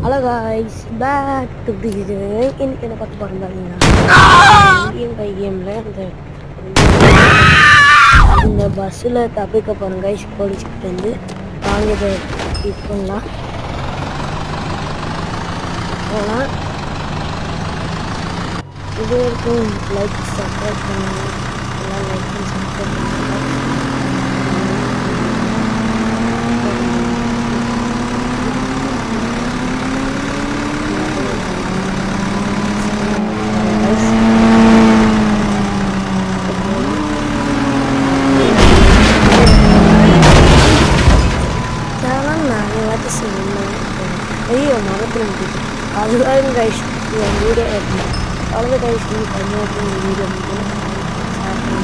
Hello guys, back to the இன்னைக்கு என்ன பார்த்து பாருங்க. இந்தியன் கை கேமில் இந்த பஸ்ஸில் தப்பிக்க போகிறோம் கைஸ் போலீஸ்கிட்டேருந்து. வாங்க இதை இது பண்ணலாம் போகலாம். இது வரைக்கும் லைக் சப்ஸ்கிரைப் பண்ணுங்க, எல்லாம் லைக் பண்ணி சப்ஸ்கிரைப் பண்ணுங்க. ஐயோ மரத்தில் முடியுது. அதுதான் கைஸ் என் வீடியோ எடுக்கணும். அவ்வளோ கைஸ் நீ கன்னியாகுமரி வீடியோ முடியும். ஷேர் பண்ணி